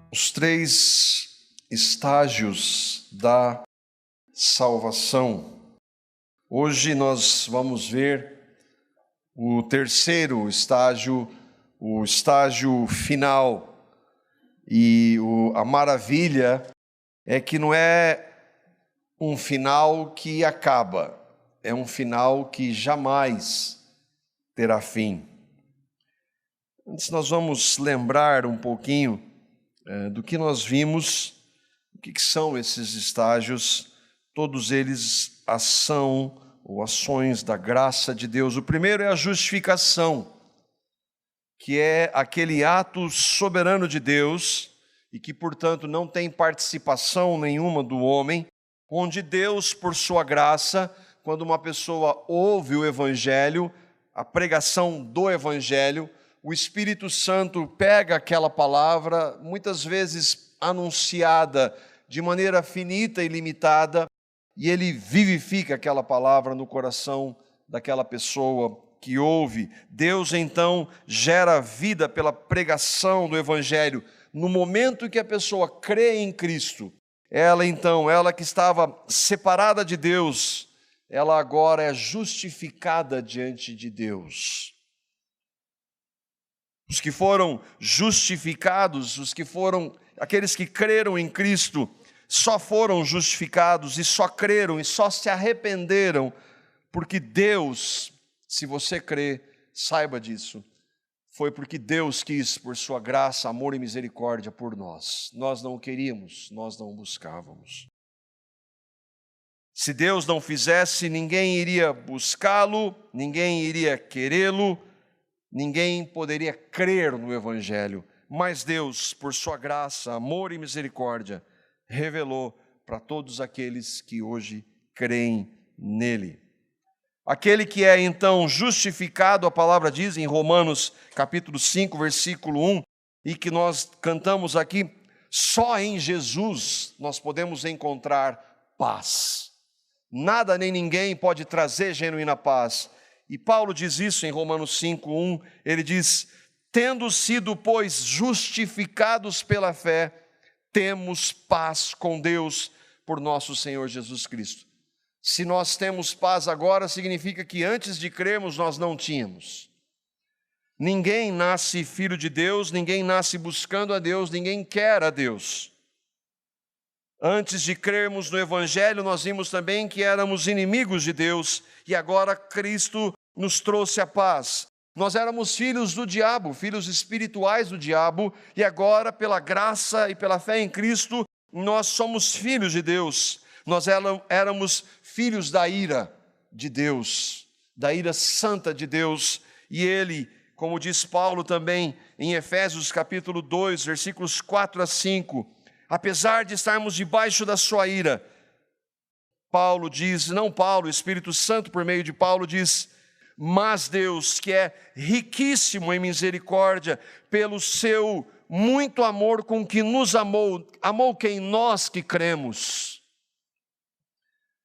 Os três estágios da salvação. Hoje nós vamos ver o terceiro estágio, o estágio final. E a maravilha é que não é um final que acaba, é um final que jamais terá fim. Antes nós vamos lembrar um pouquinho do que nós vimos, o que são esses estágios, todos eles ação ou ações da graça de Deus. O primeiro é a justificação, que é aquele ato soberano de Deus e que, portanto, não tem participação nenhuma do homem, onde Deus, por sua graça, quando uma pessoa ouve o Evangelho, a pregação do Evangelho, o Espírito Santo pega aquela palavra, muitas vezes anunciada de maneira finita e limitada, e ele vivifica aquela palavra no coração daquela pessoa que ouve. Deus, então, gera vida pela pregação do Evangelho. No momento em que a pessoa crê em Cristo, ela que estava separada de Deus, ela agora é justificada diante de Deus. Os que foram justificados, aqueles que creram em Cristo, só foram justificados e só creram e só se arrependeram, porque Deus, se você crê, saiba disso, foi porque Deus quis, por sua graça, amor e misericórdia por nós. Nós não o queríamos, nós não o buscávamos. Se Deus não fizesse, ninguém iria buscá-lo, ninguém iria querê-lo, ninguém poderia crer no Evangelho, mas Deus, por sua graça, amor e misericórdia, revelou para todos aqueles que hoje creem nele. Aquele que é então justificado, a palavra diz em Romanos capítulo 5, versículo 1, e que nós cantamos aqui, só em Jesus nós podemos encontrar paz. Nada nem ninguém pode trazer genuína paz. E Paulo diz isso em Romanos 5:1, ele diz, tendo sido, pois, justificados pela fé, temos paz com Deus por nosso Senhor Jesus Cristo. Se nós temos paz agora, significa que antes de crermos nós não tínhamos. Ninguém nasce filho de Deus, ninguém nasce buscando a Deus, ninguém quer a Deus. Antes de crermos no Evangelho, nós vimos também que éramos inimigos de Deus e agora Cristo nos trouxe a paz. Nós éramos filhos do diabo, filhos espirituais do diabo, e agora, pela graça e pela fé em Cristo, nós somos filhos de Deus. Nós éramos filhos da ira de Deus, da ira santa de Deus, e Ele, como diz Paulo também em Efésios capítulo 2, versículos 4 a 5, apesar de estarmos debaixo da sua ira, Paulo diz, não Paulo, o Espírito Santo por meio de Paulo diz, mas Deus, que é riquíssimo em misericórdia, pelo seu muito amor com que nos amou, amou quem? Nós que cremos.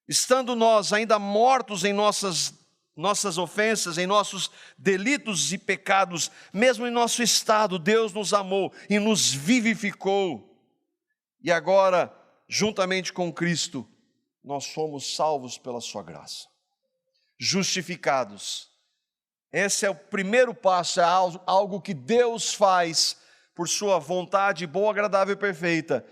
Estando nós ainda mortos em nossas ofensas, em nossos delitos e pecados, mesmo em nosso estado, Deus nos amou e nos vivificou. E agora, juntamente com Cristo, nós somos salvos pela sua graça, justificados. Esse é o primeiro passo, é algo que Deus faz por sua vontade boa, agradável e perfeita.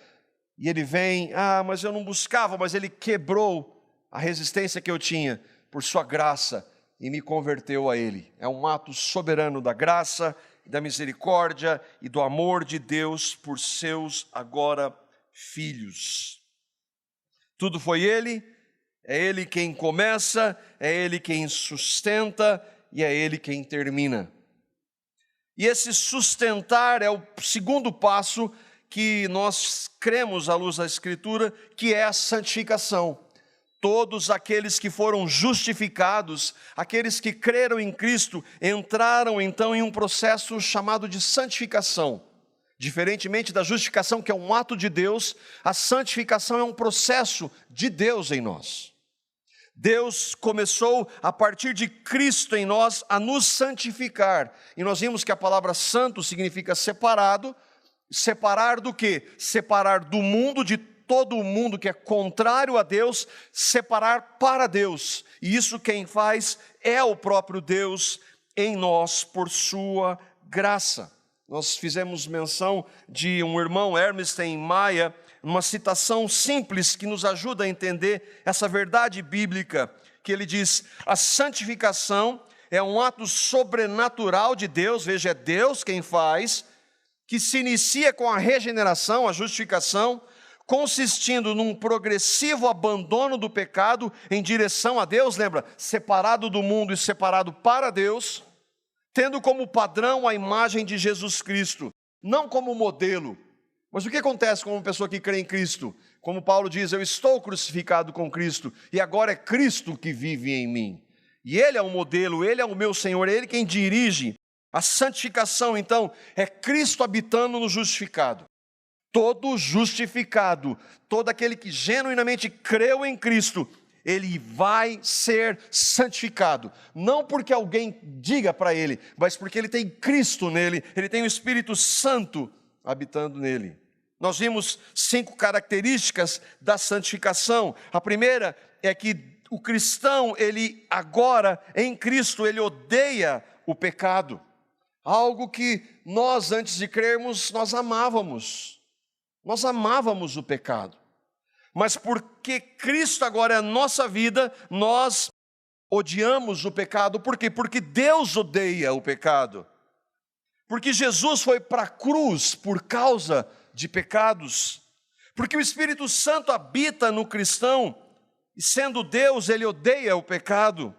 E Ele vem, mas eu não buscava, mas Ele quebrou a resistência que eu tinha por sua graça e me converteu a Ele. É um ato soberano da graça, da misericórdia e do amor de Deus por seus agora filhos. Tudo foi Ele, é Ele quem começa, é Ele quem sustenta e é Ele quem termina. E esse sustentar é o segundo passo que nós cremos à luz da Escritura, que é a santificação. Todos aqueles que foram justificados, aqueles que creram em Cristo, entraram então em um processo chamado de santificação. Diferentemente da justificação, que é um ato de Deus, a santificação é um processo de Deus em nós. Deus começou, a partir de Cristo em nós, a nos santificar. E nós vimos que a palavra santo significa separado, Separar do quê? Separar do mundo, de todo o mundo que é contrário a Deus, separar para Deus. E isso quem faz é o próprio Deus em nós, por sua graça. Nós fizemos menção de um irmão, Ernest Maia, uma citação simples que nos ajuda a entender essa verdade bíblica, que ele diz: a santificação é um ato sobrenatural de Deus, veja, é Deus quem faz, que se inicia com a regeneração, a justificação, consistindo num progressivo abandono do pecado em direção a Deus, lembra? Separado do mundo e separado para Deus, tendo como padrão a imagem de Jesus Cristo, não como modelo. Mas o que acontece com uma pessoa que crê em Cristo? Como Paulo diz, eu estou crucificado com Cristo, e agora é Cristo que vive em mim. E Ele é o modelo, Ele é o meu Senhor, é Ele quem dirige. A santificação, então, é Cristo habitando no justificado. Todo justificado, todo aquele que genuinamente creu em Cristo, ele vai ser santificado. Não porque alguém diga para ele, mas porque ele tem Cristo nele, ele tem o Espírito Santo habitando nele. Nós vimos 5 características da santificação. A primeira é que o cristão, ele agora, em Cristo, ele odeia o pecado. Algo que nós, antes de crermos, nós amávamos. Nós amávamos o pecado. Mas porque Cristo agora é a nossa vida, nós odiamos o pecado. Por quê? Porque Deus odeia o pecado. Porque Jesus foi para a cruz por causa de pecados. Porque o Espírito Santo habita no cristão, e sendo Deus, ele odeia o pecado.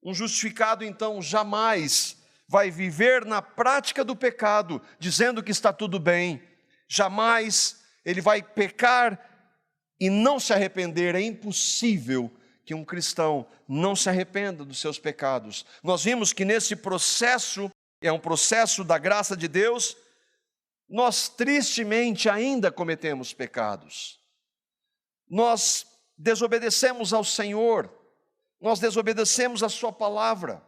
Um justificado, então, jamais vai viver na prática do pecado, dizendo que está tudo bem. Jamais ele vai pecar e não se arrepender. É impossível que um cristão não se arrependa dos seus pecados. Nós vimos que nesse processo, é um processo da graça de Deus, nós tristemente ainda cometemos pecados. Nós desobedecemos ao Senhor, nós desobedecemos a sua palavra,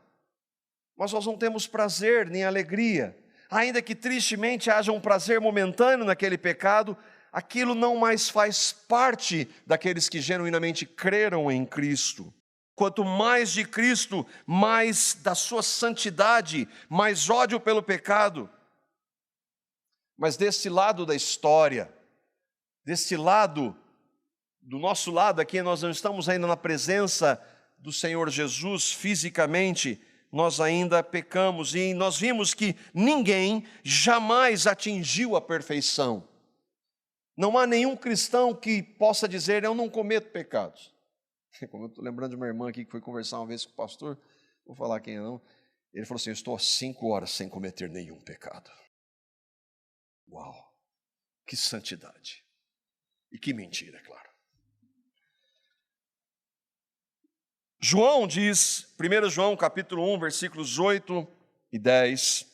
mas nós não temos prazer nem alegria. Ainda que tristemente haja um prazer momentâneo naquele pecado, aquilo não mais faz parte daqueles que genuinamente creram em Cristo. Quanto mais de Cristo, mais da sua santidade, mais ódio pelo pecado. Mas desse lado da história, desse lado, do nosso lado aqui, nós não estamos ainda na presença do Senhor Jesus fisicamente, nós ainda pecamos, e nós vimos que ninguém jamais atingiu a perfeição. Não há nenhum cristão que possa dizer, eu não cometo pecados. Como eu estou lembrando de uma irmã aqui que foi conversar uma vez com o pastor, vou falar quem é não, ele falou assim, eu estou há 5 horas sem cometer nenhum pecado. Uau, que santidade, e que mentira, é claro. João diz, 1 João capítulo 1, versículos 8 e 10,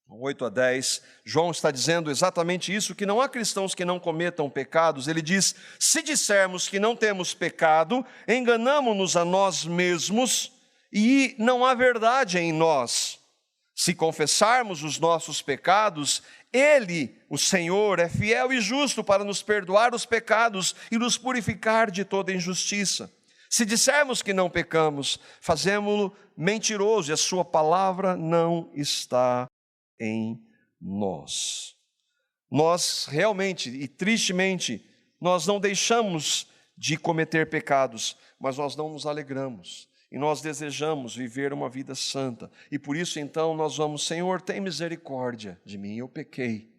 8 a 10, João está dizendo exatamente isso, que não há cristãos que não cometam pecados. Ele diz, se dissermos que não temos pecado, enganamo-nos a nós mesmos e não há verdade em nós. Se confessarmos os nossos pecados, Ele, o Senhor, é fiel e justo para nos perdoar os pecados e nos purificar de toda injustiça. Se dissermos que não pecamos, fazemo-lo mentiroso e a sua palavra não está em nós. Nós realmente e tristemente, nós não deixamos de cometer pecados, mas nós não nos alegramos e nós desejamos viver uma vida santa. E por isso então nós vamos, Senhor, tem misericórdia de mim, eu pequei.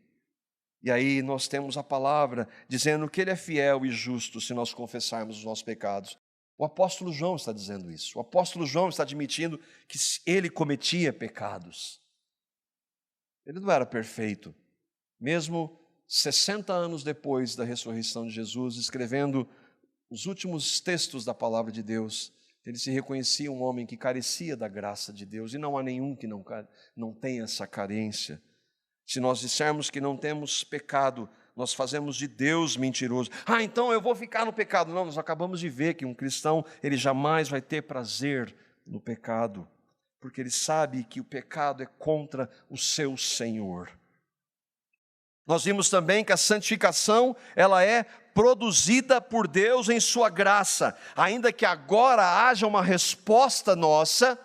E aí nós temos a palavra dizendo que Ele é fiel e justo se nós confessarmos os nossos pecados. O apóstolo João está dizendo isso. O apóstolo João está admitindo que ele cometia pecados. Ele não era perfeito. Mesmo 60 anos depois da ressurreição de Jesus, escrevendo os últimos textos da palavra de Deus, ele se reconhecia um homem que carecia da graça de Deus, e não há nenhum que não tenha essa carência. Se nós dissermos que não temos pecado, nós fazemos de Deus mentiroso. Então eu vou ficar no pecado. Não, nós acabamos de ver que um cristão, ele jamais vai ter prazer no pecado, porque ele sabe que o pecado é contra o seu Senhor. Nós vimos também que a santificação, ela é produzida por Deus em sua graça, ainda que agora haja uma resposta nossa,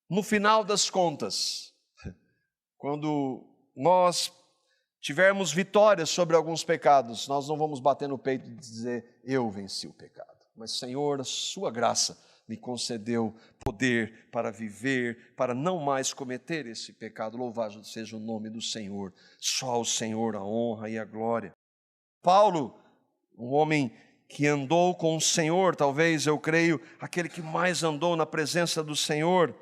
no final das contas, quando nós tivermos vitórias sobre alguns pecados, nós não vamos bater no peito e dizer, eu venci o pecado. Mas, Senhor, a sua graça me concedeu poder para viver, para não mais cometer esse pecado. Louvado seja o nome do Senhor. Só ao Senhor a honra e a glória. Paulo, um homem que andou com o Senhor, talvez, eu creio, aquele que mais andou na presença do Senhor,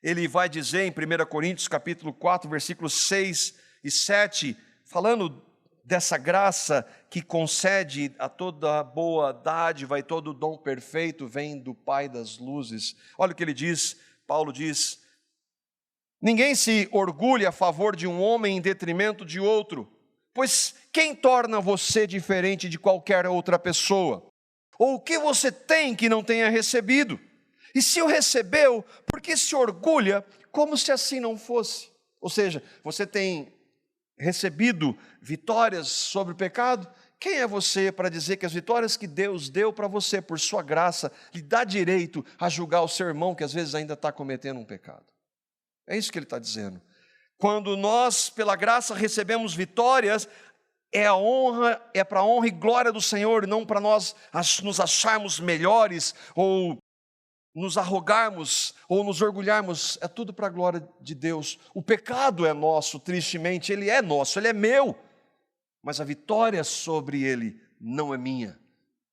ele vai dizer em 1 Coríntios capítulo 4, versículos 6 e 7, falando dessa graça que concede a toda boa dádiva e todo dom perfeito vem do Pai das luzes. Olha o que ele diz, Paulo diz, ninguém se orgulhe a favor de um homem em detrimento de outro, pois quem torna você diferente de qualquer outra pessoa? Ou o que você tem que não tenha recebido? E se o recebeu, por que se orgulha como se assim não fosse? Ou seja, você tem recebido vitórias sobre o pecado? Quem é você para dizer que as vitórias que Deus deu para você, por sua graça, lhe dá direito a julgar o seu irmão que às vezes ainda está cometendo um pecado? É isso que ele está dizendo. Quando nós, pela graça, recebemos vitórias, é para a honra e glória do Senhor, não para nós nos acharmos melhores, ou nos arrogarmos, ou nos orgulharmos, é tudo para a glória de Deus. O pecado é nosso, tristemente, ele é nosso, ele é meu, mas a vitória sobre ele não é minha,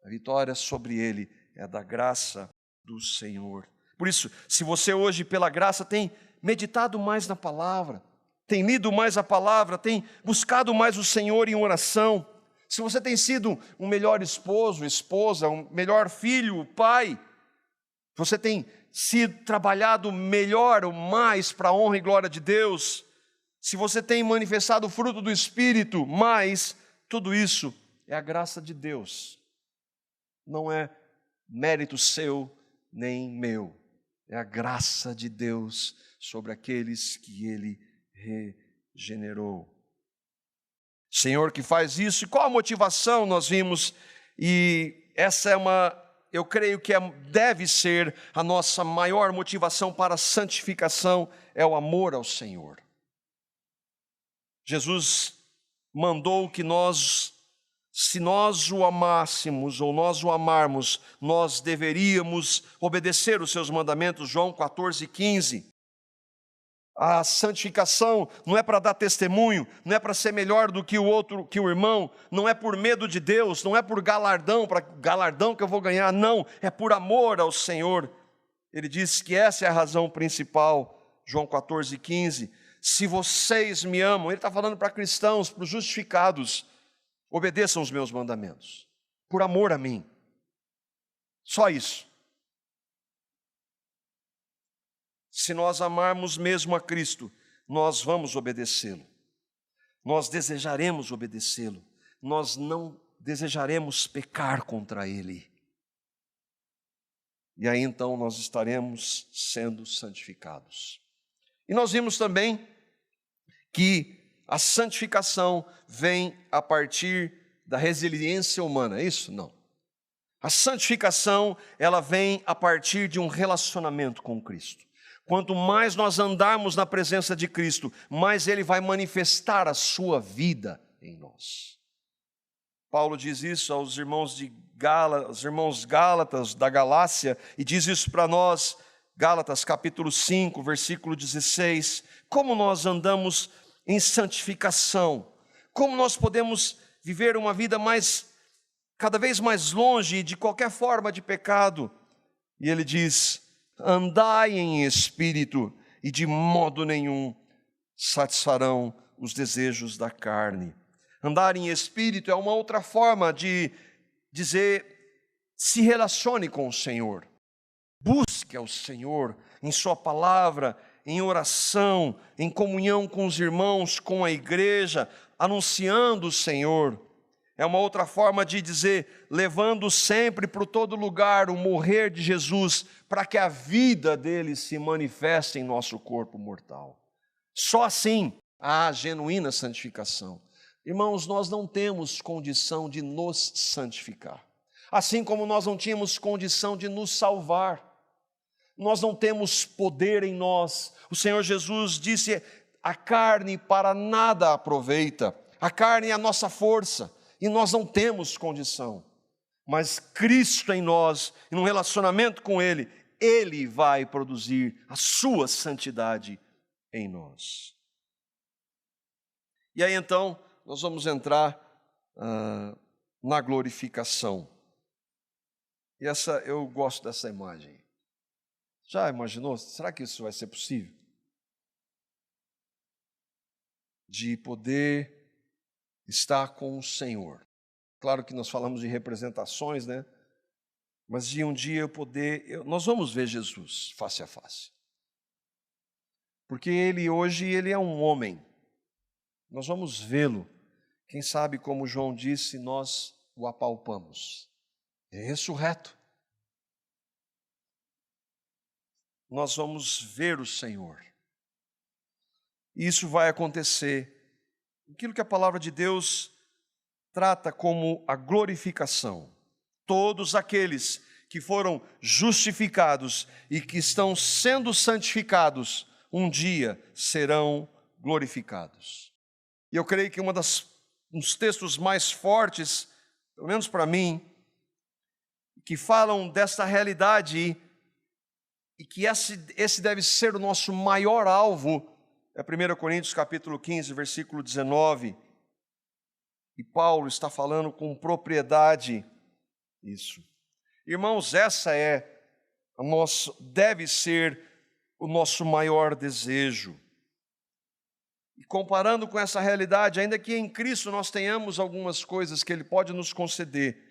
a vitória sobre ele é da graça do Senhor. Por isso, se você hoje, pela graça, tem meditado mais na palavra, tem lido mais a palavra, tem buscado mais o Senhor em oração, se você tem sido um melhor esposo, esposa, um melhor filho, pai, você tem sido trabalhado melhor ou mais para a honra e glória de Deus, se você tem manifestado o fruto do Espírito, mais, tudo isso é a graça de Deus, não é mérito seu nem meu, é a graça de Deus sobre aqueles que Ele regenerou. Senhor que faz isso, e qual a motivação nós vimos, e essa é eu creio que deve ser a nossa maior motivação para a santificação, é o amor ao Senhor. Jesus mandou que se nós o amássemos ou nós o amarmos, nós deveríamos obedecer os seus mandamentos, João 14:15. A santificação não é para dar testemunho, não é para ser melhor do que o outro, que o irmão, não é por medo de Deus, não é por galardão, para galardão que eu vou ganhar, não, é por amor ao Senhor. Ele diz que essa é a razão principal, João 14:15. Se vocês me amam, ele está falando para cristãos, para os justificados, obedeçam os meus mandamentos, por amor a mim, só isso. Se nós amarmos mesmo a Cristo, nós vamos obedecê-lo, nós desejaremos obedecê-lo, nós não desejaremos pecar contra Ele. E aí então nós estaremos sendo santificados. E nós vimos também que a santificação vem a partir da resiliência humana, é isso? Não. A santificação, ela vem a partir de um relacionamento com Cristo. Quanto mais nós andarmos na presença de Cristo, mais Ele vai manifestar a sua vida em nós. Paulo diz isso aos irmãos Gálatas da Galácia, e diz isso para nós, Gálatas capítulo 5, versículo 16. Como nós andamos em santificação? Como nós podemos viver uma vida cada vez mais longe de qualquer forma de pecado? E ele diz: andai em espírito, e de modo nenhum satisfarão os desejos da carne. Andar em espírito é uma outra forma de dizer: se relacione com o Senhor, busque ao Senhor em sua palavra, em oração, em comunhão com os irmãos, com a igreja, anunciando o Senhor. É uma outra forma de dizer, levando sempre para todo lugar o morrer de Jesus, para que a vida dele se manifeste em nosso corpo mortal. Só assim há genuína santificação. Irmãos, nós não temos condição de nos santificar. Assim como nós não tínhamos condição de nos salvar. Nós não temos poder em nós. O Senhor Jesus disse: a carne para nada aproveita. A carne é a nossa força e nós não temos condição. Mas Cristo em nós, em um relacionamento com Ele, Ele vai produzir a sua santidade em nós. E aí então, nós vamos entrar na glorificação. E eu gosto dessa imagem. Já imaginou? Será que isso vai ser possível? De poder estar com o Senhor. Claro que nós falamos de representações, né? Mas de um dia nós vamos ver Jesus face a face. Porque hoje ele é um homem. Nós vamos vê-lo. Quem sabe, como João disse, nós o apalpamos. É ressurreto. Nós vamos ver o Senhor. E isso vai acontecer. Aquilo que a palavra de Deus trata como a glorificação. Todos aqueles que foram justificados e que estão sendo santificados, um dia serão glorificados. E eu creio que um dos textos mais fortes, pelo menos para mim, que falam desta realidade e que esse deve ser o nosso maior alvo, é 1 Coríntios capítulo 15, versículo 19. E Paulo está falando com propriedade isso. Irmãos, deve ser o nosso maior desejo. E comparando com essa realidade, ainda que em Cristo nós tenhamos algumas coisas que Ele pode nos conceder,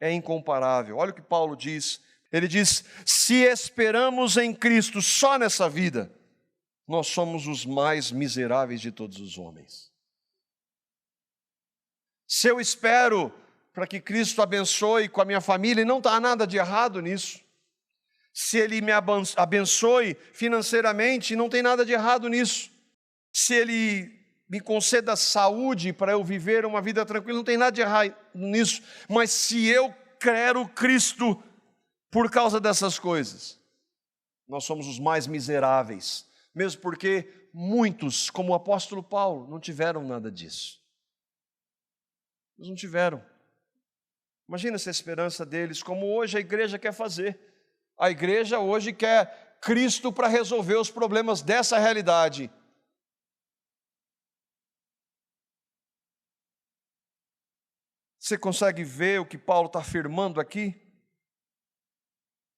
é incomparável. Olha o que Paulo diz. Ele diz: se esperamos em Cristo só nessa vida, nós somos os mais miseráveis de todos os homens. Se eu espero para que Cristo abençoe com a minha família, e não está nada de errado nisso. Se Ele me abençoe financeiramente, não tem nada de errado nisso. Se Ele me conceda saúde para eu viver uma vida tranquila, não tem nada de errado nisso. Mas se eu quero Cristo por causa dessas coisas, nós somos os mais miseráveis. Mesmo porque muitos, como o apóstolo Paulo, não tiveram nada disso. Eles não tiveram. Imagina essa esperança deles, como hoje a igreja quer fazer. A igreja hoje quer Cristo para resolver os problemas dessa realidade. Você consegue ver o que Paulo está afirmando aqui?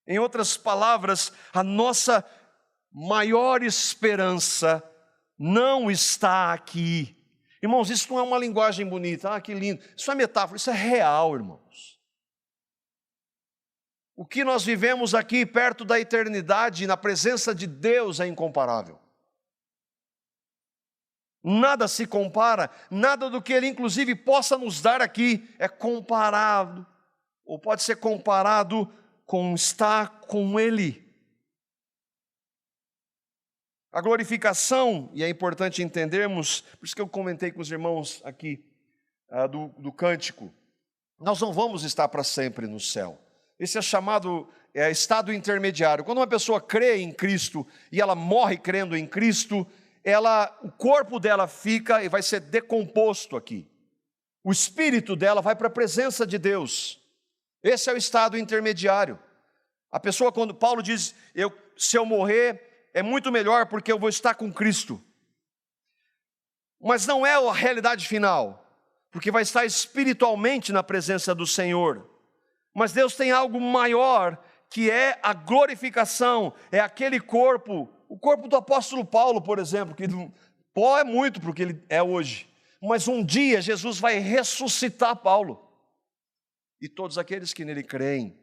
Em outras palavras, a nossa maior esperança não está aqui. Irmãos, isso não é uma linguagem bonita, que lindo. Isso é metáfora, isso é real, irmãos. O que nós vivemos aqui perto da eternidade, na presença de Deus, é incomparável. Nada se compara, nada do que Ele inclusive possa nos dar aqui é comparado, ou pode ser comparado com estar com Ele. A glorificação, e é importante entendermos, por isso que eu comentei com os irmãos aqui do cântico, nós não vamos estar para sempre no céu. Esse é chamado estado intermediário. Quando uma pessoa crê em Cristo e ela morre crendo em Cristo, o corpo dela fica e vai ser decomposto aqui. O espírito dela vai para a presença de Deus. Esse é o estado intermediário. A pessoa, quando Paulo diz, se eu morrer, é muito melhor porque eu vou estar com Cristo. Mas não é a realidade final, porque vai estar espiritualmente na presença do Senhor. Mas Deus tem algo maior, que é a glorificação, é aquele corpo, o corpo do apóstolo Paulo, por exemplo, que pó é muito para o que ele é hoje. Mas um dia Jesus vai ressuscitar Paulo e todos aqueles que nele creem.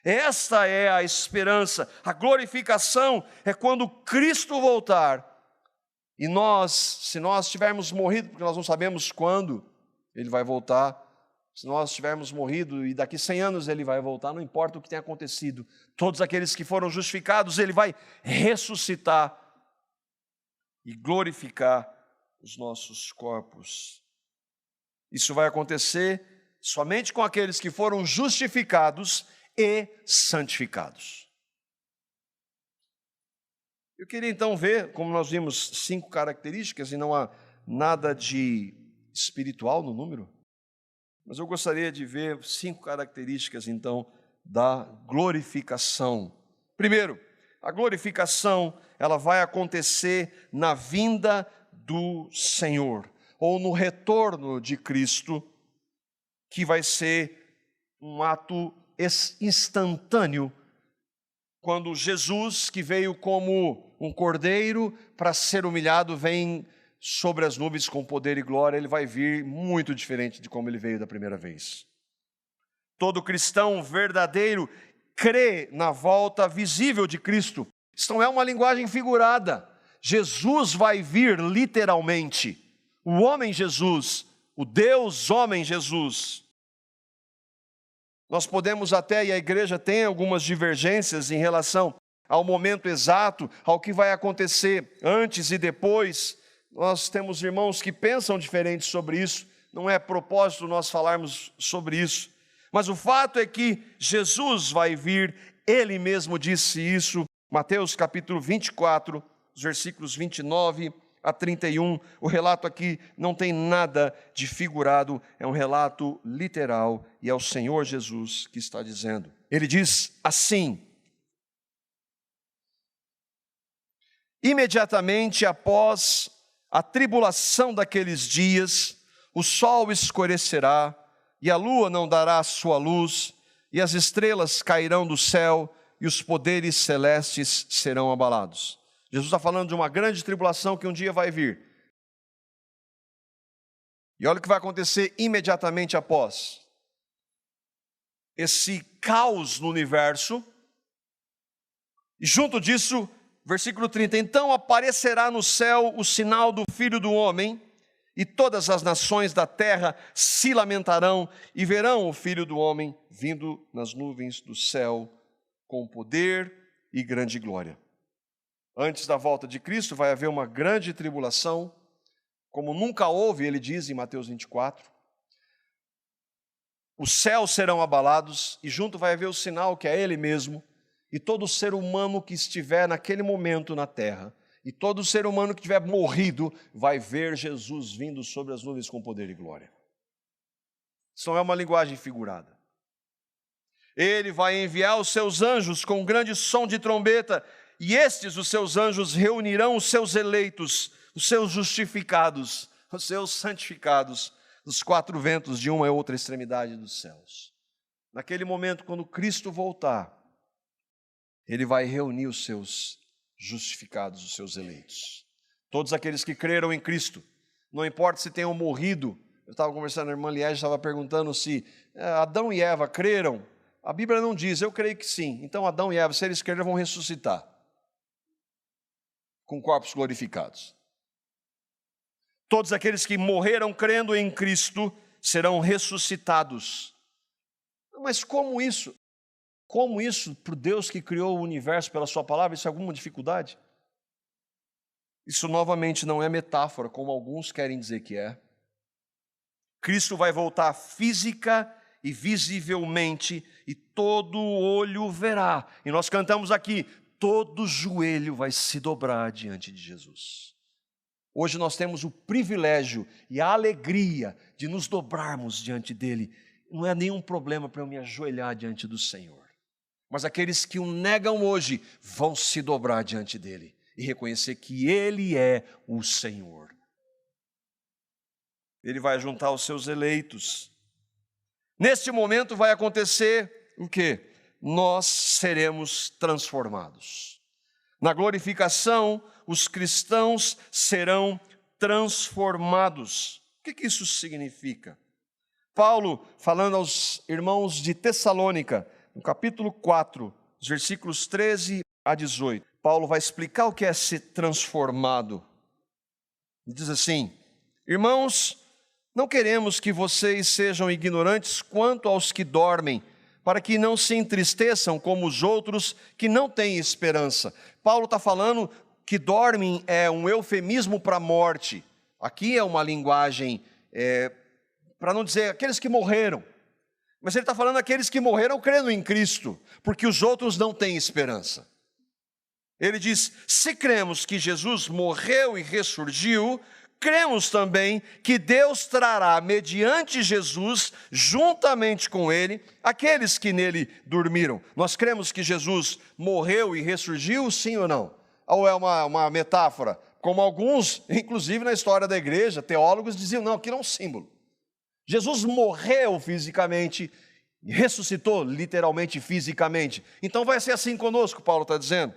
Esta é a esperança, a glorificação é quando Cristo voltar e se nós tivermos morrido, porque nós não sabemos quando Ele vai voltar, se nós tivermos morrido e daqui 100 anos Ele vai voltar, não importa o que tenha acontecido, todos aqueles que foram justificados Ele vai ressuscitar. e glorificar os nossos corpos. Isso vai acontecer somente com aqueles que foram justificados e santificados. Eu queria então ver, como nós vimos 5 características e não há nada de espiritual no número, mas eu gostaria de ver 5 características então da glorificação. Primeiro, a glorificação, ela vai acontecer na vinda do Senhor, ou no retorno de Cristo, que vai ser um ato instantâneo, quando Jesus, que veio como um cordeiro para ser humilhado, vem sobre as nuvens com poder e glória, ele vai vir muito diferente de como ele veio da primeira vez. Todo cristão verdadeiro crê na volta visível de Cristo. Isso não é uma linguagem figurada. Jesus vai vir literalmente. O homem Jesus, o Deus homem Jesus. Nós podemos até, e a igreja tem algumas divergências em relação ao momento exato, ao que vai acontecer antes e depois. Nós temos irmãos que pensam diferente sobre isso, não é propósito nós falarmos sobre isso. Mas o fato é que Jesus vai vir, Ele mesmo disse isso, Mateus capítulo 24, os versículos 29 a 31, o relato aqui não tem nada de figurado, é um relato literal, e é o Senhor Jesus que está dizendo. Ele diz assim: imediatamente após a tribulação daqueles dias, o sol escurecerá, e a lua não dará a sua luz, e as estrelas cairão do céu, e os poderes celestes serão abalados. Jesus está falando de uma grande tribulação que um dia vai vir. E olha o que vai acontecer imediatamente após. Esse caos no universo, e junto disso, versículo 30, então aparecerá no céu o sinal do Filho do Homem, e todas as nações da terra se lamentarão e verão o Filho do Homem vindo nas nuvens do céu com poder e grande glória. Antes da volta de Cristo vai haver uma grande tribulação, como nunca houve, ele diz em Mateus 24. Os céus serão abalados e junto vai haver o sinal que é Ele mesmo, e todo ser humano que estiver naquele momento na terra, e todo ser humano que tiver morrido, vai ver Jesus vindo sobre as nuvens com poder e glória. Isso não é uma linguagem figurada. Ele vai enviar os seus anjos com um grande som de trombeta, e estes, os seus anjos, reunirão os seus eleitos, os seus justificados, os seus santificados, dos 4 ventos de uma e outra extremidade dos céus. Naquele momento, quando Cristo voltar, Ele vai reunir os seus justificados, os seus eleitos. Todos aqueles que creram em Cristo, não importa se tenham morrido. Eu estava conversando, a irmã Liege estava perguntando se Adão e Eva creram. A Bíblia não diz, eu creio que sim. Então Adão e Eva, se eles crerem, vão ressuscitar com corpos glorificados. Todos aqueles que morreram crendo em Cristo serão ressuscitados. Mas como isso? Como isso, para o Deus que criou o universo pela sua palavra, isso é alguma dificuldade? Isso novamente não é metáfora, como alguns querem dizer que é. Cristo vai voltar física e visivelmente, e todo olho verá. E nós cantamos aqui, todo joelho vai se dobrar diante de Jesus. Hoje nós temos o privilégio e a alegria de nos dobrarmos diante dele. Não é nenhum problema para eu me ajoelhar diante do Senhor. Mas aqueles que o negam hoje vão se dobrar diante dele e reconhecer que ele é o Senhor. Ele vai juntar os seus eleitos. Neste momento vai acontecer o quê? Nós seremos transformados. Na glorificação, os cristãos serão transformados. O que isso significa? Paulo, falando aos irmãos de Tessalônica, no capítulo 4, os versículos 13 a 18, Paulo vai explicar o que é ser transformado. Ele diz assim: irmãos, não queremos que vocês sejam ignorantes quanto aos que dormem, para que não se entristeçam como os outros que não têm esperança. Paulo está falando que dormem é um eufemismo para a morte. Aqui é uma linguagem, para não dizer aqueles que morreram. Mas ele está falando aqueles que morreram crendo em Cristo, porque os outros não têm esperança. Ele diz, se cremos que Jesus morreu e ressurgiu, cremos também que Deus trará, mediante Jesus, juntamente com ele, aqueles que nele dormiram. Nós cremos que Jesus morreu e ressurgiu, sim ou não? Ou é uma metáfora? Como alguns, inclusive na história da igreja, teólogos diziam, não, aquilo é um símbolo. Jesus morreu fisicamente, ressuscitou literalmente fisicamente. Então vai ser assim conosco, Paulo está dizendo.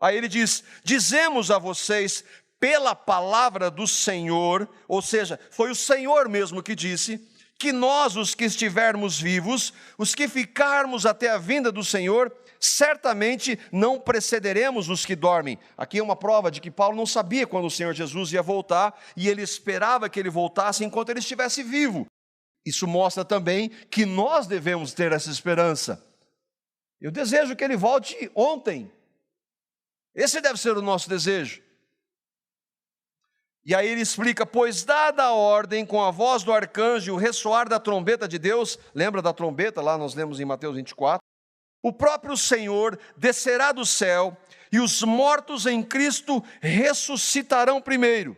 Aí ele diz, dizemos a vocês pela palavra do Senhor, ou seja, foi o Senhor mesmo que disse, que nós os que estivermos vivos, os que ficarmos até a vinda do Senhor, certamente não precederemos os que dormem. Aqui é uma prova de que Paulo não sabia quando o Senhor Jesus ia voltar, e ele esperava que ele voltasse enquanto ele estivesse vivo. Isso mostra também que nós devemos ter essa esperança. Eu desejo que ele volte ontem. Esse deve ser o nosso desejo. E aí ele explica, pois dada a ordem com a voz do arcanjo e o ressoar da trombeta de Deus, lembra da trombeta, lá nós lemos em Mateus 24, o próprio Senhor descerá do céu e os mortos em Cristo ressuscitarão primeiro.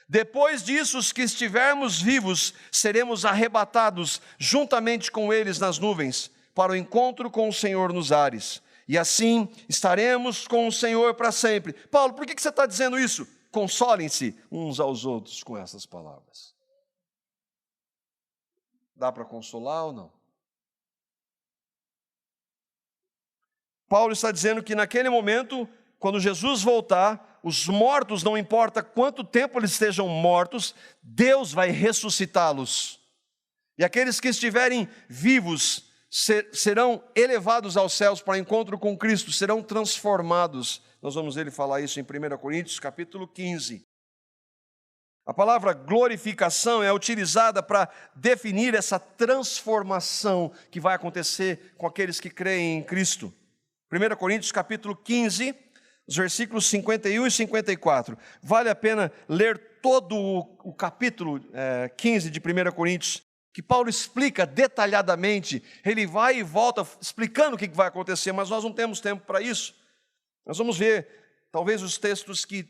Depois disso, os que estivermos vivos, seremos arrebatados juntamente com eles nas nuvens, para o encontro com o Senhor nos ares. E assim estaremos com o Senhor para sempre. Paulo, por que você está dizendo isso? Consolem-se uns aos outros com essas palavras. Dá para consolar ou não? Paulo está dizendo que naquele momento, quando Jesus voltar, os mortos, não importa quanto tempo eles estejam mortos, Deus vai ressuscitá-los. E aqueles que estiverem vivos serão elevados aos céus para encontro com Cristo, serão transformados. Nós vamos ver ele falar isso em 1 Coríntios, capítulo 15. A palavra glorificação é utilizada para definir essa transformação que vai acontecer com aqueles que creem em Cristo. 1 Coríntios, capítulo 15, os versículos 51 e 54. Vale a pena ler todo o capítulo 15 de 1 Coríntios, que Paulo explica detalhadamente. Ele vai e volta explicando o que vai acontecer, mas nós não temos tempo para isso. Nós vamos ver, talvez, os textos que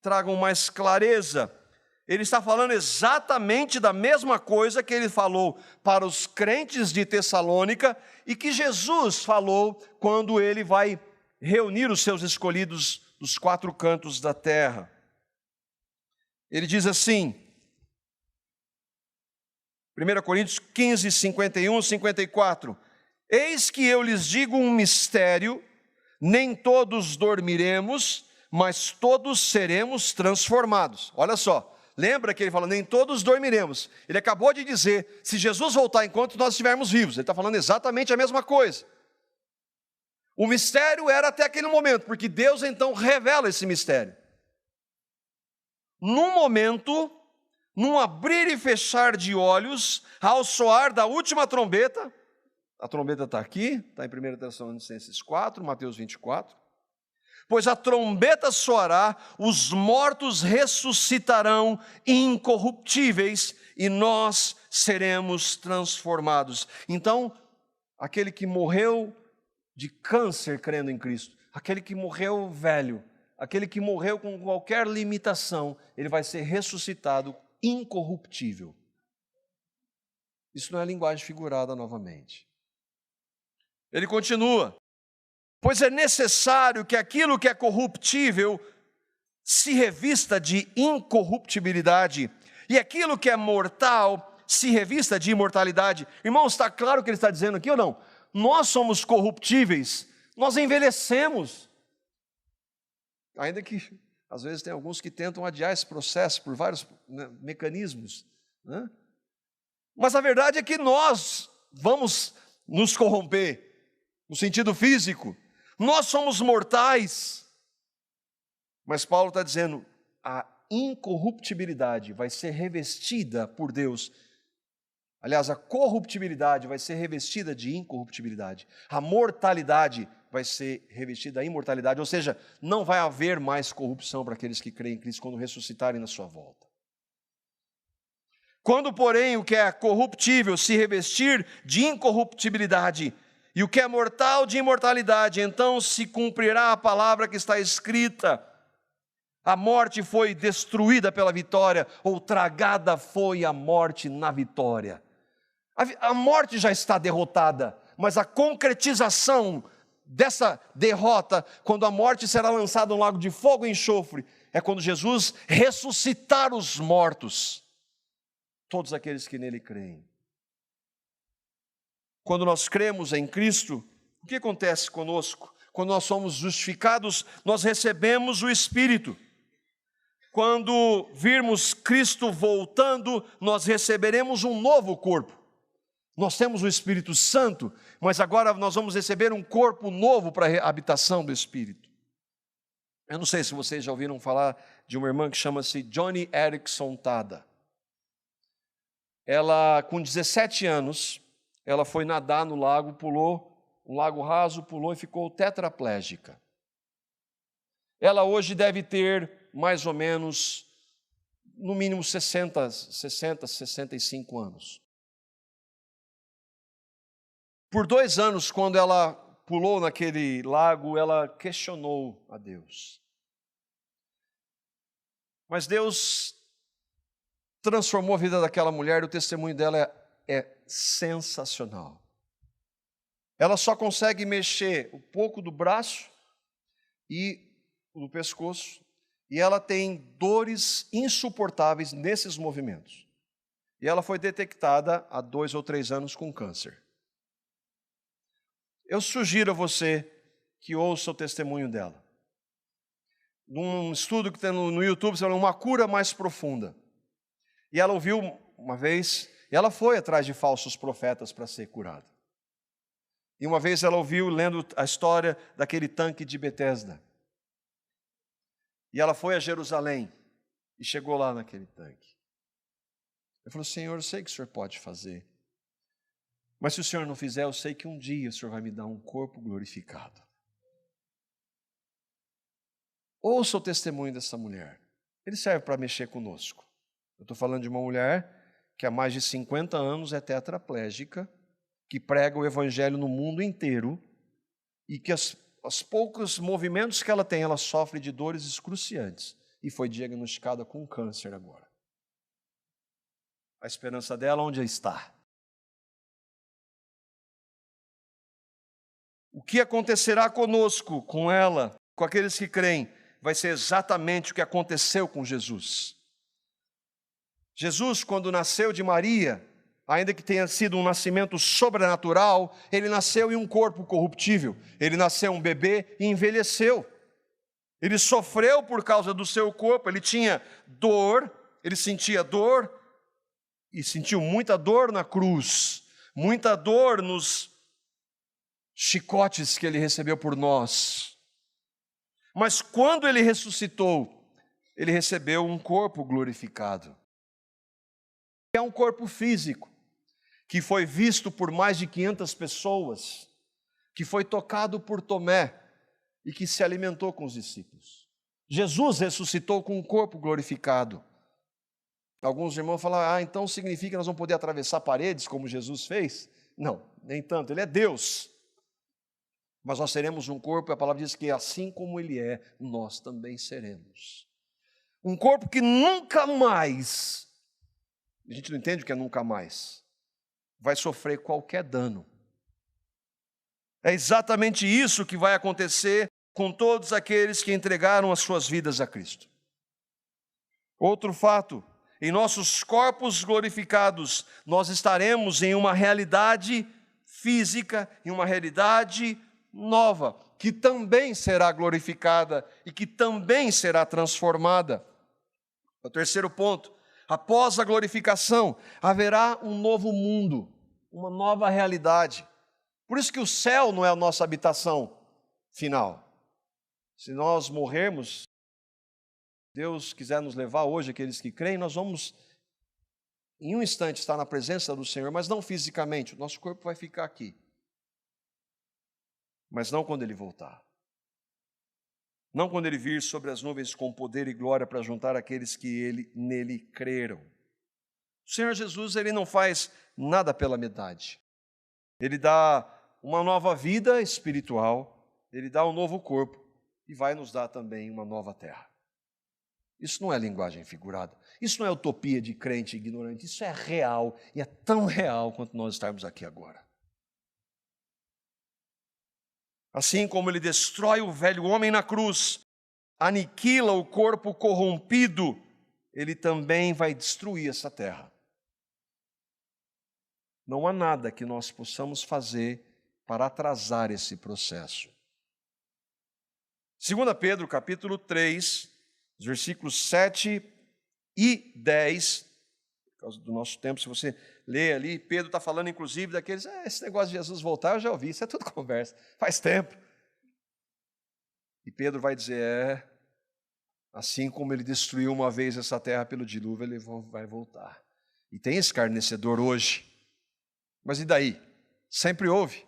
tragam mais clareza. Ele está falando exatamente da mesma coisa que ele falou para os crentes de Tessalônica e que Jesus falou quando ele vai reunir os seus escolhidos dos 4 cantos da terra. Ele diz assim, 1 Coríntios 15, 51, 54, eis que eu lhes digo um mistério, nem todos dormiremos, mas todos seremos transformados. Olha só, lembra que ele falou, nem todos dormiremos. Ele acabou de dizer, se Jesus voltar enquanto nós estivermos vivos, ele está falando exatamente a mesma coisa. O mistério era até aquele momento, porque Deus então revela esse mistério. Num momento, num abrir e fechar de olhos, ao soar da última trombeta, a trombeta está aqui, está em 1 Tessalonicenses 4, Mateus 24, pois a trombeta soará, os mortos ressuscitarão incorruptíveis e nós seremos transformados. Então, aquele que morreu de câncer crendo em Cristo, aquele que morreu velho, aquele que morreu com qualquer limitação, ele vai ser ressuscitado incorruptível. Isso não é linguagem figurada novamente. Ele continua, pois é necessário que aquilo que é corruptível se revista de incorruptibilidade e aquilo que é mortal se revista de imortalidade. Irmãos, está claro o que ele está dizendo aqui ou não? Nós somos corruptíveis, nós envelhecemos. Ainda que, às vezes, tem alguns que tentam adiar esse processo por vários mecanismos, né? Mas a verdade é que nós vamos nos corromper, no sentido físico. Nós somos mortais. Mas Paulo está dizendo, a incorruptibilidade vai ser revestida por Deus. Aliás, a corruptibilidade vai ser revestida de incorruptibilidade. A mortalidade vai ser revestida da imortalidade, ou seja, não vai haver mais corrupção para aqueles que creem em Cristo quando ressuscitarem na sua volta. Quando, porém, o que é corruptível se revestir de incorruptibilidade e o que é mortal de imortalidade, então se cumprirá a palavra que está escrita: a morte foi destruída pela vitória, ou tragada foi a morte na vitória. A morte já está derrotada, mas a concretização dessa derrota, quando a morte será lançada no lago de fogo e enxofre, é quando Jesus ressuscitar os mortos, todos aqueles que nele creem. Quando nós cremos em Cristo, o que acontece conosco? Quando nós somos justificados, nós recebemos o Espírito. Quando virmos Cristo voltando, nós receberemos um novo corpo. Nós temos o Espírito Santo, mas agora nós vamos receber um corpo novo para a habitação do Espírito. Eu não sei se vocês já ouviram falar de uma irmã que chama-se Joni Eareckson Tada. Ela, com 17 anos, ela foi nadar no lago, pulou, um lago raso, pulou e ficou tetraplégica. Ela hoje deve ter mais ou menos, no mínimo 65 anos. Por 2 anos, quando ela pulou naquele lago, ela questionou a Deus. Mas Deus transformou a vida daquela mulher e o testemunho dela é sensacional. Ela só consegue mexer um pouco do braço e do pescoço, e ela tem dores insuportáveis nesses movimentos. E ela foi detectada há 2 ou 3 anos com câncer. Eu sugiro a você que ouça o testemunho dela. Num estudo que tem no YouTube, se chama Uma Cura Mais Profunda. E ela ouviu uma vez, e ela foi atrás de falsos profetas para ser curada. E uma vez ela ouviu, lendo a história daquele tanque de Betesda. E ela foi a Jerusalém e chegou lá naquele tanque. Ela falou: Senhor, eu sei que o Senhor pode fazer. Mas se o Senhor não fizer, eu sei que um dia o Senhor vai me dar um corpo glorificado. Ouça o testemunho dessa mulher. Ele serve para mexer conosco. Eu estou falando de uma mulher que há mais de 50 anos é tetraplégica, que prega o evangelho no mundo inteiro e que os poucos movimentos que ela tem, ela sofre de dores excruciantes e foi diagnosticada com câncer agora. A esperança dela onde está? O que acontecerá conosco, com ela, com aqueles que creem, vai ser exatamente o que aconteceu com Jesus. Jesus, quando nasceu de Maria, ainda que tenha sido um nascimento sobrenatural, ele nasceu em um corpo corruptível. Ele nasceu um bebê e envelheceu. Ele sofreu por causa do seu corpo, ele tinha dor, ele sentia dor, e sentiu muita dor na cruz, muita dor nos chicotes que ele recebeu por nós. Mas quando ele ressuscitou, ele recebeu um corpo glorificado. É um corpo físico, que foi visto por mais de 500 pessoas, que foi tocado por Tomé e que se alimentou com os discípulos. Jesus ressuscitou com um corpo glorificado. Alguns irmãos falam: então significa que nós vamos poder atravessar paredes como Jesus fez? Não, nem tanto, ele é Deus. Mas nós seremos um corpo, e a palavra diz que assim como ele é, nós também seremos. Um corpo que nunca mais, a gente não entende o que é nunca mais, vai sofrer qualquer dano. É exatamente isso que vai acontecer com todos aqueles que entregaram as suas vidas a Cristo. Outro fato, em nossos corpos glorificados, nós estaremos em uma realidade física, em uma realidade nova, que também será glorificada e que também será transformada. O terceiro ponto, após a glorificação, haverá um novo mundo, uma nova realidade. Por isso que o céu não é a nossa habitação final. Se nós morrermos, Deus quiser nos levar hoje, aqueles que creem, nós vamos em um instante estar na presença do Senhor, mas não fisicamente, o nosso corpo vai ficar aqui. mas não quando ele voltar. Não quando ele vir sobre as nuvens com poder e glória para juntar aqueles que nele creram. O Senhor Jesus, ele não faz nada pela metade. Ele dá uma nova vida espiritual, ele dá um novo corpo e vai nos dar também uma nova terra. Isso não é linguagem figurada, isso não é utopia de crente ignorante, isso é real e é tão real quanto nós estarmos aqui agora. Assim como ele destrói o velho homem na cruz, aniquila o corpo corrompido, ele também vai destruir essa terra. Não há nada que nós possamos fazer para atrasar esse processo. 2 Pedro, capítulo 3, os versículos 7 e 10, por causa do nosso tempo, se você ler ali, Pedro está falando inclusive daqueles, esse negócio de Jesus voltar eu já ouvi, isso é tudo conversa, faz tempo. E Pedro vai dizer, assim como ele destruiu uma vez essa terra pelo dilúvio, ele vai voltar. E tem escarnecedor hoje, mas e daí? Sempre houve.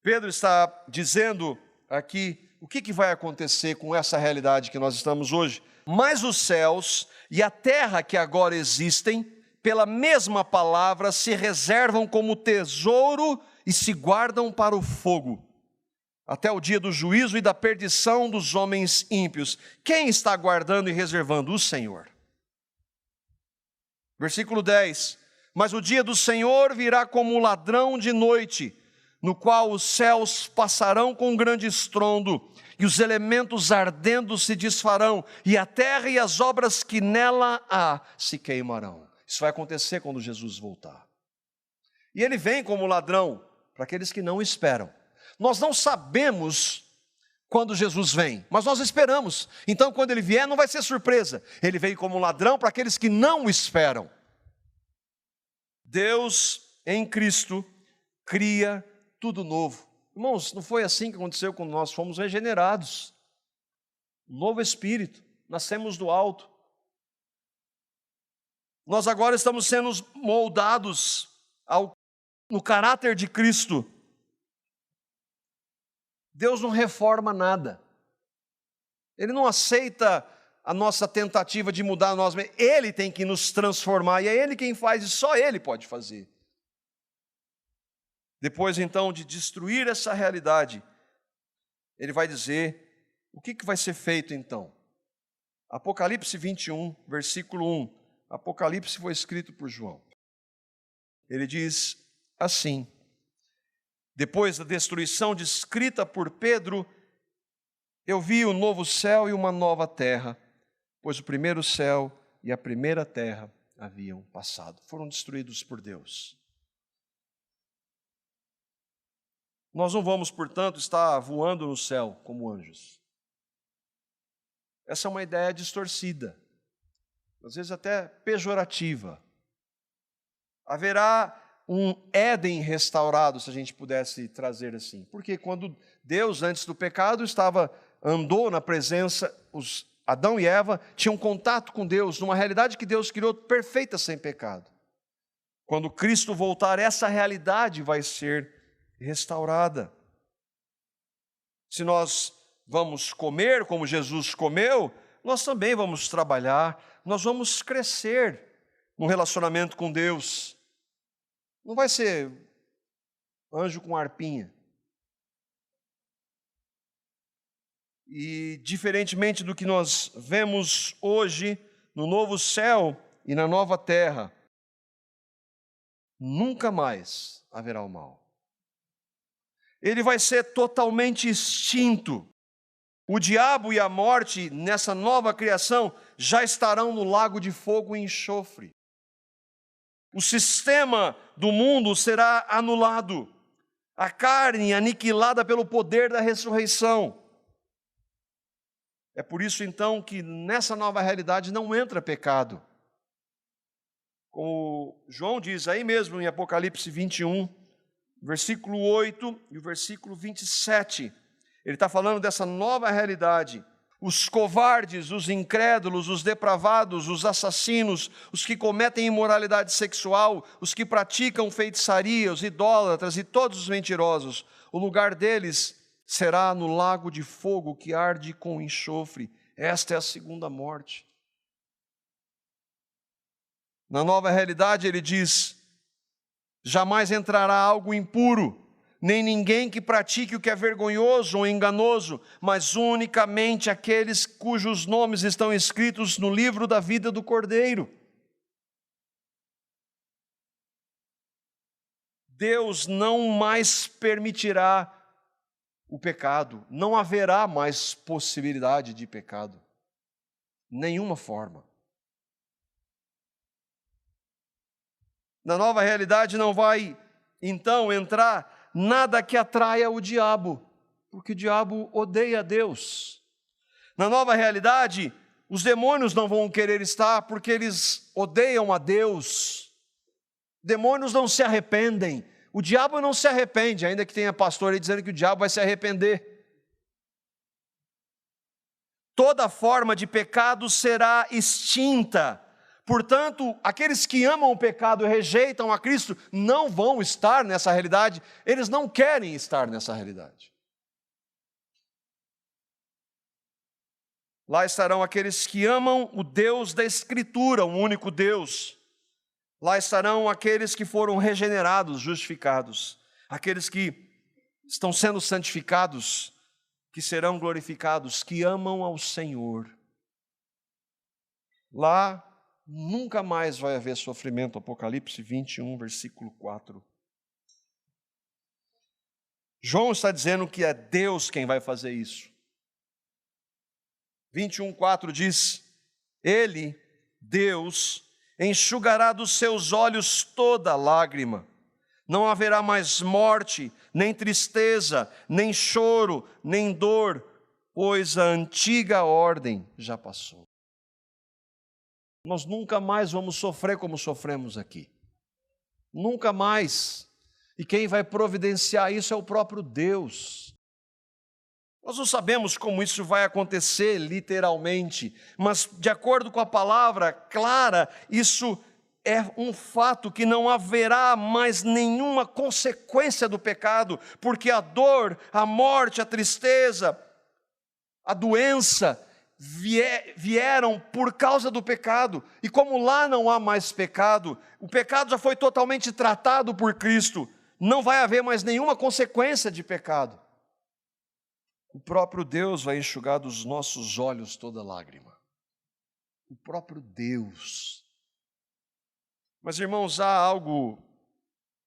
Pedro está dizendo aqui, o que vai acontecer com essa realidade que nós estamos hoje? Mas os céus e a terra que agora existem, pela mesma palavra, se reservam como tesouro e se guardam para o fogo, até o dia do juízo e da perdição dos homens ímpios. Quem está guardando e reservando? O Senhor. Versículo 10. Mas o dia do Senhor virá como um ladrão de noite, no qual os céus passarão com um grande estrondo, e os elementos ardendo se desfarão, e a terra e as obras que nela há se queimarão. Isso vai acontecer quando Jesus voltar. E ele vem como ladrão para aqueles que não esperam. Nós não sabemos quando Jesus vem, mas nós esperamos. Então, quando ele vier, não vai ser surpresa. Ele vem como ladrão para aqueles que não esperam. Deus, em Cristo, cria tudo novo. Irmãos, não foi assim que aconteceu quando nós fomos regenerados. Um novo espírito, nascemos do alto. Nós agora estamos sendo moldados no caráter de Cristo. Deus não reforma nada. Ele não aceita a nossa tentativa de mudar nós mesmos. Ele tem que nos transformar, e é Ele quem faz, e só Ele pode fazer. Depois, então, de destruir essa realidade, Ele vai dizer, o que vai ser feito, então? Apocalipse 21, versículo 1. Apocalipse foi escrito por João. Ele diz assim, depois da destruição descrita por Pedro, eu vi o novo céu e uma nova terra, pois o primeiro céu e a primeira terra haviam passado, foram destruídos por Deus. Nós não vamos, portanto, estar voando no céu como anjos. Essa é uma ideia distorcida, às vezes até pejorativa. Haverá um Éden restaurado, se a gente pudesse trazer assim. Porque quando Deus, antes do pecado, andou na presença, Adão e Eva tinham contato com Deus, numa realidade que Deus criou perfeita sem pecado. Quando Cristo voltar, essa realidade vai ser restaurada. Se nós vamos comer como Jesus comeu, nós também vamos trabalhar, nós vamos crescer no relacionamento com Deus. Não vai ser anjo com arpinha. E diferentemente do que nós vemos hoje no novo céu e na nova terra, nunca mais haverá o mal. Ele vai ser totalmente extinto. O diabo e a morte nessa nova criação já estarão no lago de fogo e enxofre. O sistema do mundo será anulado. A carne aniquilada pelo poder da ressurreição. É por isso, então, que nessa nova realidade não entra pecado. Como João diz aí mesmo em Apocalipse 21, versículo 8 e o versículo 27. Ele está falando dessa nova realidade. Os covardes, os incrédulos, os depravados, os assassinos, os que cometem imoralidade sexual, os que praticam feitiçaria, os idólatras e todos os mentirosos, o lugar deles será no lago de fogo que arde com enxofre. Esta é a segunda morte. Na nova realidade, ele diz: jamais entrará algo impuro, nem ninguém que pratique o que é vergonhoso ou enganoso, mas unicamente aqueles cujos nomes estão escritos no livro da vida do Cordeiro. Deus não mais permitirá o pecado, não haverá mais possibilidade de pecado, nenhuma forma. Na nova realidade não vai, então, entrar nada que atraia o diabo, porque o diabo odeia Deus. Na nova realidade, os demônios não vão querer estar, porque eles odeiam a Deus. Demônios não se arrependem, o diabo não se arrepende, ainda que tenha pastor aí dizendo que o diabo vai se arrepender. Toda forma de pecado será extinta. Portanto, aqueles que amam o pecado e rejeitam a Cristo não vão estar nessa realidade, eles não querem estar nessa realidade. Lá estarão aqueles que amam o Deus da Escritura, o único Deus. Lá estarão aqueles que foram regenerados, justificados, aqueles que estão sendo santificados, que serão glorificados, que amam ao Senhor. Lá nunca mais vai haver sofrimento. Apocalipse 21, versículo 4. João está dizendo que é Deus quem vai fazer isso. 21:4 diz: Ele, Deus, enxugará dos seus olhos toda lágrima. Não haverá mais morte, nem tristeza, nem choro, nem dor, pois a antiga ordem já passou. Nós nunca mais vamos sofrer como sofremos aqui. Nunca mais. E quem vai providenciar isso é o próprio Deus. Nós não sabemos como isso vai acontecer literalmente, mas de acordo com a palavra clara, isso é um fato que não haverá mais nenhuma consequência do pecado, porque a dor, a morte, a tristeza, a doença vieram por causa do pecado. E como lá não há mais pecado, o pecado já foi totalmente tratado por Cristo, não vai haver mais nenhuma consequência de pecado. O próprio Deus vai enxugar dos nossos olhos toda lágrima. O próprio Deus. Mas, irmãos, há algo,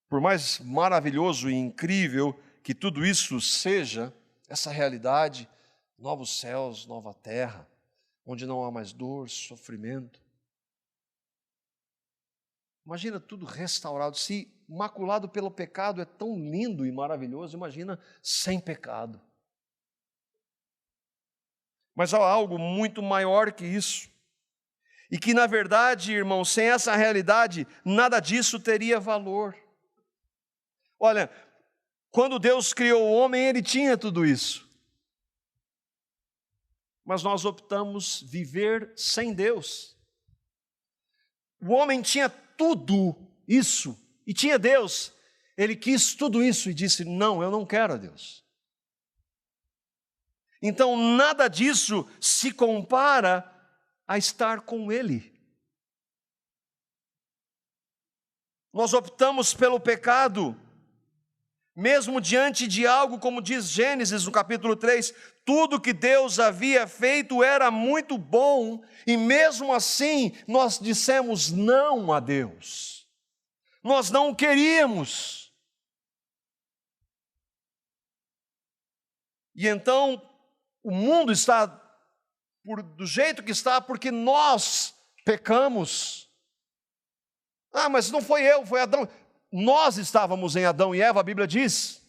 por mais maravilhoso e incrível que tudo isso seja, essa realidade, novos céus, nova terra, onde não há mais dor, sofrimento. Imagina tudo restaurado. Se maculado pelo pecado é tão lindo e maravilhoso, imagina sem pecado. Mas há algo muito maior que isso. E que, na verdade, irmãos, sem essa realidade, nada disso teria valor. Olha, quando Deus criou o homem, ele tinha tudo isso. Mas nós optamos viver sem Deus. O homem tinha tudo isso, e tinha Deus. Ele quis tudo isso e disse: não, eu não quero a Deus. Então, nada disso se compara a estar com Ele. Nós optamos pelo pecado, mesmo diante de algo, como diz Gênesis no capítulo 3, tudo que Deus havia feito era muito bom, e mesmo assim nós dissemos não a Deus. Nós não queríamos. E então, o mundo está do jeito que está porque nós pecamos. Ah, mas não foi eu, foi Adão. Nós estávamos em Adão e Eva, a Bíblia diz,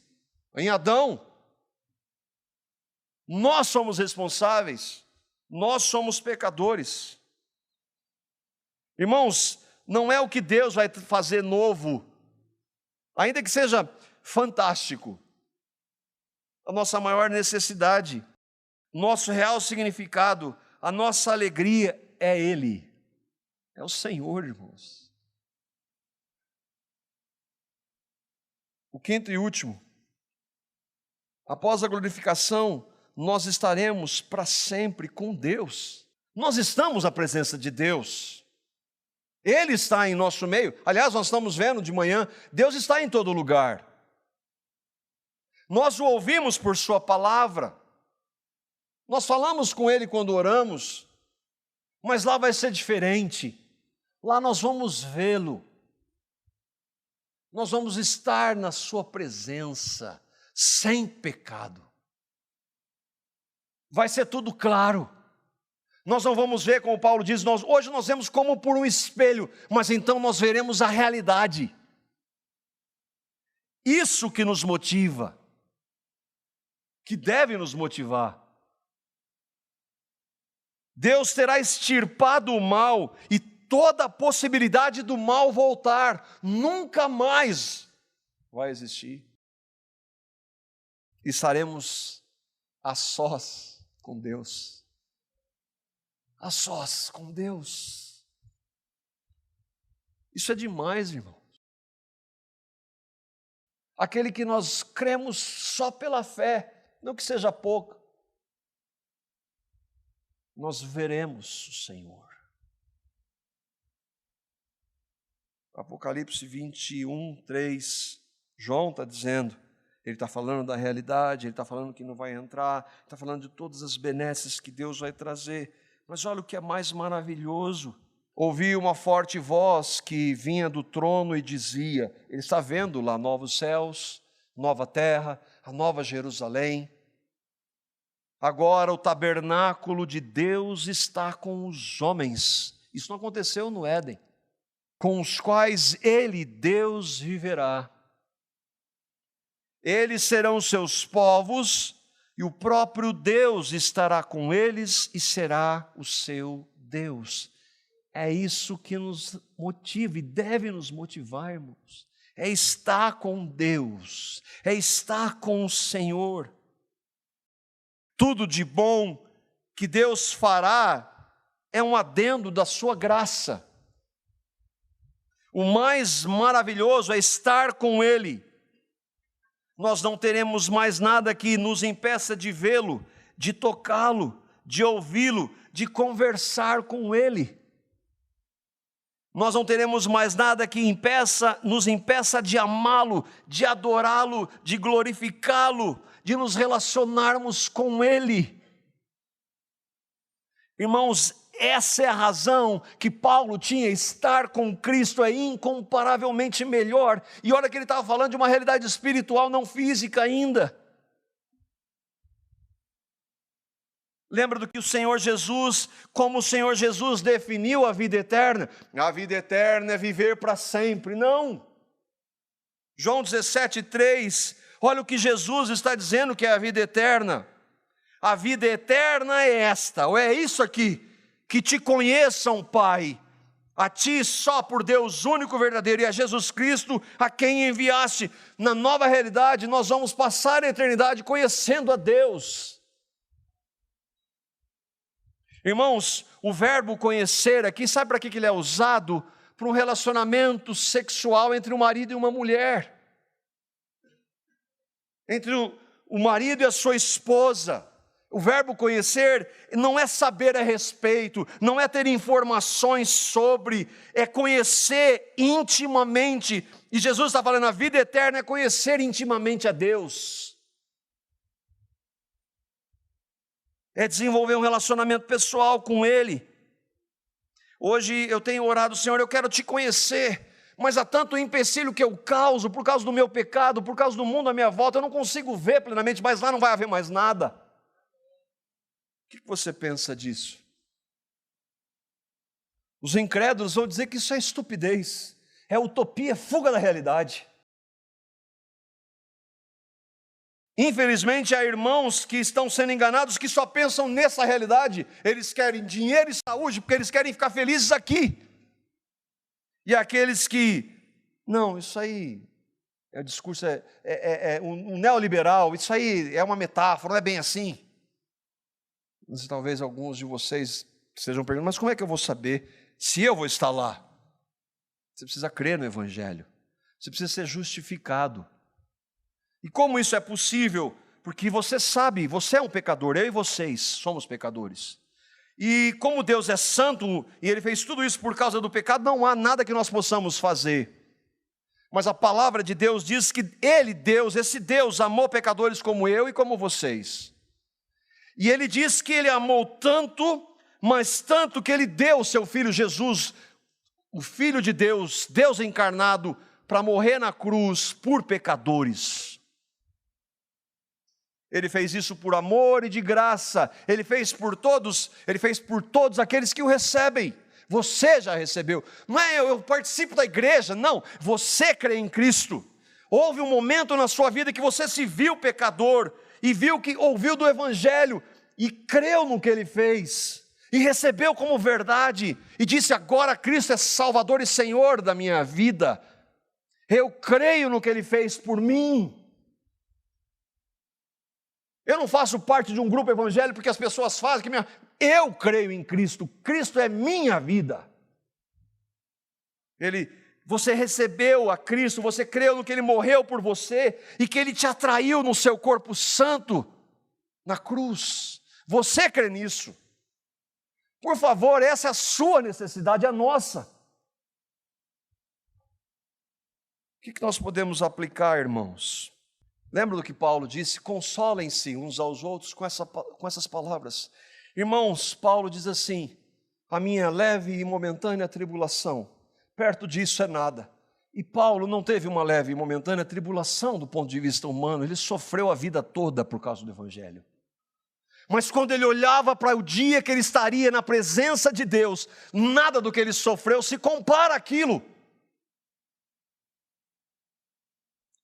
em Adão. Nós somos responsáveis, nós somos pecadores. Irmãos, não é o que Deus vai fazer novo, ainda que seja fantástico. A nossa maior necessidade, nosso real significado, a nossa alegria é Ele, é o Senhor, irmãos. O quinto e último, Após a glorificação, nós estaremos para sempre com Deus. Nós estamos na presença de Deus. Ele está em nosso meio. Aliás, nós estamos vendo de manhã, Deus está em todo lugar. Nós o ouvimos por sua palavra. Nós falamos com Ele quando oramos, mas lá vai ser diferente. Lá nós vamos vê-lo. Nós vamos estar na sua presença, sem pecado. Vai ser tudo claro. Nós não vamos ver, como Paulo diz, hoje nós vemos como por um espelho, mas então nós veremos a realidade. Isso que nos motiva, que deve nos motivar. Deus terá extirpado o mal e toda a possibilidade do mal voltar, nunca mais vai existir. Estaremos a sós com Deus. A sós com Deus. Isso é demais, irmão. Aquele que nós cremos só pela fé, não que seja pouco, nós veremos o Senhor. Apocalipse 21, 3, João está dizendo, ele está falando da realidade, ele está falando que não vai entrar, está falando de todas as benesses que Deus vai trazer, mas olha o que é mais maravilhoso. Ouvi uma forte voz que vinha do trono e dizia, ele está vendo lá novos céus, nova terra, a nova Jerusalém. Agora o tabernáculo de Deus está com os homens. Isso não aconteceu no Éden. Com os quais ele, Deus, viverá. Eles serão seus povos, e o próprio Deus estará com eles e será o seu Deus. É isso que nos motiva e deve nos motivar, irmãos. É estar com Deus, é estar com o Senhor. Tudo de bom que Deus fará é um adendo da sua graça. O mais maravilhoso é estar com Ele. Nós não teremos mais nada que nos impeça de vê-lo, de tocá-lo, de ouvi-lo, de conversar com Ele. Nós não teremos mais nada que nos impeça de amá-lo, de adorá-lo, de glorificá-lo, de nos relacionarmos com Ele. Irmãos, essa é a razão que Paulo tinha. Estar com Cristo é incomparavelmente melhor. E olha que ele estava falando de uma realidade espiritual, não física ainda. Lembra do que o Senhor Jesus, como o Senhor Jesus definiu a vida eterna? A vida eterna é viver para sempre. Não. João 17:3, olha o que Jesus está dizendo que é a vida eterna. A vida eterna é esta, ou é isso aqui, que te conheçam, Pai, a ti só por Deus único verdadeiro e a Jesus Cristo a quem enviaste. Na nova realidade nós vamos passar a eternidade conhecendo a Deus. Irmãos, o verbo conhecer aqui, sabe para que ele é usado? Para um relacionamento sexual entre um marido e uma mulher. Entre o marido e a sua esposa. O verbo conhecer não é saber a respeito, não é ter informações sobre, é conhecer intimamente. E Jesus está falando, a vida eterna é conhecer intimamente a Deus. É desenvolver um relacionamento pessoal com Ele. Hoje eu tenho orado, Senhor, eu quero te conhecer, mas há tanto empecilho que eu causo por causa do meu pecado, por causa do mundo à minha volta, eu não consigo ver plenamente, mas lá não vai haver mais nada. O que você pensa disso? Os incrédulos vão dizer que isso é estupidez, é utopia, fuga da realidade. Infelizmente, há irmãos que estão sendo enganados, que só pensam nessa realidade. Eles querem dinheiro e saúde, porque eles querem ficar felizes aqui. E aqueles que, não, isso aí, o discurso é um neoliberal, isso aí é uma metáfora, não é bem assim. Mas talvez alguns de vocês estejam perguntando, mas como é que eu vou saber se eu vou estar lá? Você precisa crer no Evangelho, você precisa ser justificado. E como isso é possível? porque você sabe, você é um pecador, eu e vocês somos pecadores. E como Deus é santo, e Ele fez tudo isso por causa do pecado, não há nada que nós possamos fazer. Mas a palavra de Deus diz que Ele, Deus, esse Deus, amou pecadores como eu e como vocês. E Ele diz que Ele amou tanto, mas tanto que Ele deu o seu Filho Jesus, o Filho de Deus, Deus encarnado, para morrer na cruz por pecadores. Ele fez isso por amor e de graça. Ele fez por todos aqueles que o recebem. Você já recebeu. Não é eu participo da igreja, não. Você crê em Cristo. Houve um momento na sua vida que você se viu pecador e ouviu do Evangelho e creu no que Ele fez e recebeu como verdade e disse: agora Cristo é Salvador e Senhor da minha vida. Eu creio no que Ele fez por mim. Eu não faço parte de um grupo evangélico porque as pessoas fazem. Eu creio em Cristo. Cristo é minha vida. Você recebeu a Cristo, você creu no que Ele morreu por você e que Ele te atraiu no seu corpo santo na cruz. Você crê nisso? Por favor, essa é a sua necessidade, a nossa. O que nós podemos aplicar, irmãos? Lembra do que Paulo disse? Consolem-se uns aos outros com essas palavras. Irmãos, Paulo diz assim: a minha leve e momentânea tribulação, perto disso é nada. E Paulo não teve uma leve e momentânea tribulação do ponto de vista humano, ele sofreu a vida toda por causa do Evangelho. Mas quando ele olhava para o dia que ele estaria na presença de Deus, nada do que ele sofreu se compara àquilo.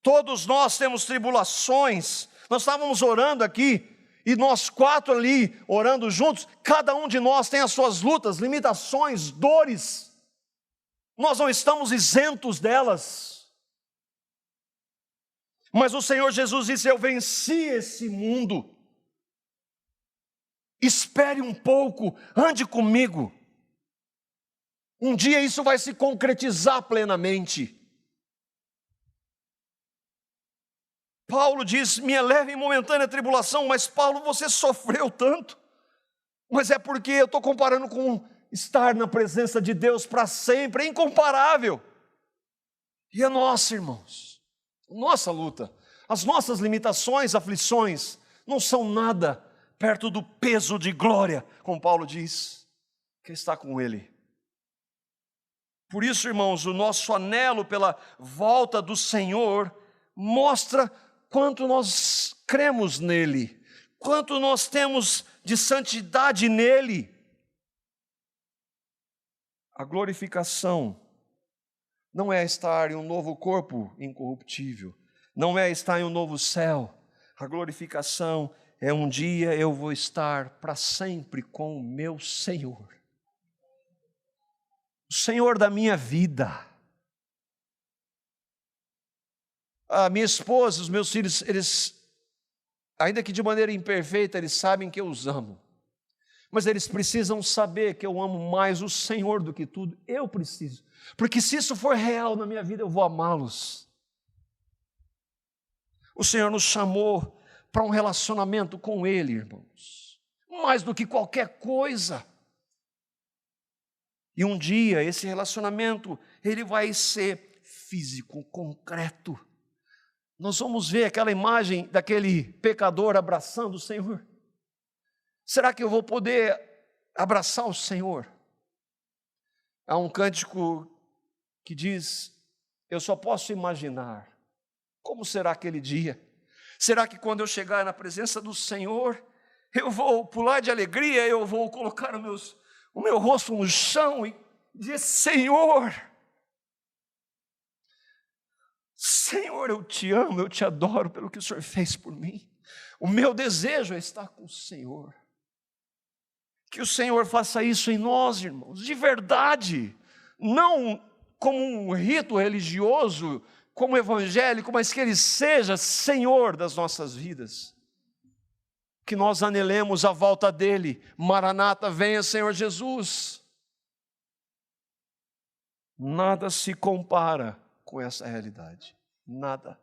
Todos nós temos tribulações. Nós estávamos orando aqui, e nós 4 ali, orando juntos, cada um de nós tem as suas lutas, limitações, dores. Nós não estamos isentos delas. Mas o Senhor Jesus disse: eu venci esse mundo. Espere um pouco, ande comigo. Um dia isso vai se concretizar plenamente. Paulo diz: minha leve e momentânea tribulação. Mas Paulo, você sofreu tanto. Mas é porque eu estou comparando com estar na presença de Deus para sempre. É incomparável. E a nossa, irmãos, nossa luta, as nossas limitações, aflições, não são nada perto do peso de glória, como Paulo diz, que está com Ele. Por isso, irmãos, o nosso anelo pela volta do Senhor mostra quanto nós cremos nele, quanto nós temos de santidade nele. A glorificação não é estar em um novo corpo incorruptível, não é estar em um novo céu. A glorificação é um dia eu vou estar para sempre com o meu Senhor, o Senhor da minha vida. A minha esposa, os meus filhos, eles, ainda que de maneira imperfeita, eles sabem que eu os amo. Mas eles precisam saber que eu amo mais o Senhor do que tudo. Eu preciso. Porque se isso for real na minha vida, eu vou amá-los. O Senhor nos chamou para um relacionamento com Ele, irmãos. Mais do que qualquer coisa. E um dia esse relacionamento, ele vai ser físico, concreto. Nós vamos ver aquela imagem daquele pecador abraçando o Senhor. Será que eu vou poder abraçar o Senhor? Há um cântico que diz: eu só posso imaginar como será aquele dia. Será que quando eu chegar na presença do Senhor, eu vou pular de alegria, eu vou colocar o meu rosto no chão e dizer: Senhor, Senhor, eu te amo, eu te adoro pelo que o Senhor fez por mim. O meu desejo é estar com o Senhor. Que o Senhor faça isso em nós, irmãos, de verdade. Não como um rito religioso, como evangélico, mas que Ele seja Senhor das nossas vidas. Que nós anelemos a volta dEle. Maranata, venha Senhor Jesus. Nada se compara com essa realidade. Nada.